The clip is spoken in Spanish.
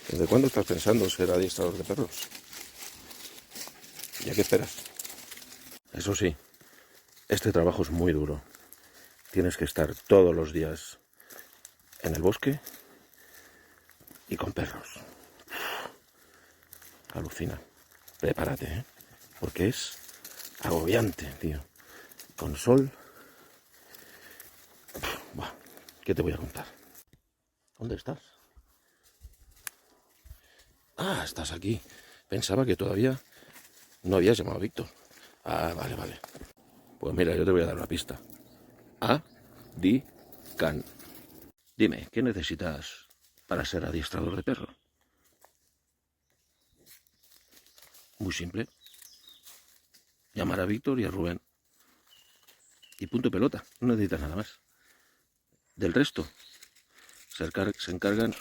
¿Desde cuándo estás pensando ser adiestrador de perros? ¿Ya qué esperas? Eso sí, este trabajo es muy duro. Tienes que estar todos los días en el bosque y con perros. Alucina. Prepárate, ¿eh? Porque es agobiante, tío. Con sol. Buah, ¿qué te voy a contar? ¿Dónde estás? Ah, estás aquí. Pensaba que todavía no habías llamado a Víctor. Ah, vale, vale. Pues mira, yo te voy a dar una pista. Adican. Dime, ¿qué necesitas para ser adiestrador de perro? Muy simple. Llamar a Víctor y a Rubén. Y punto pelota. No necesitas nada más. Del resto se encargan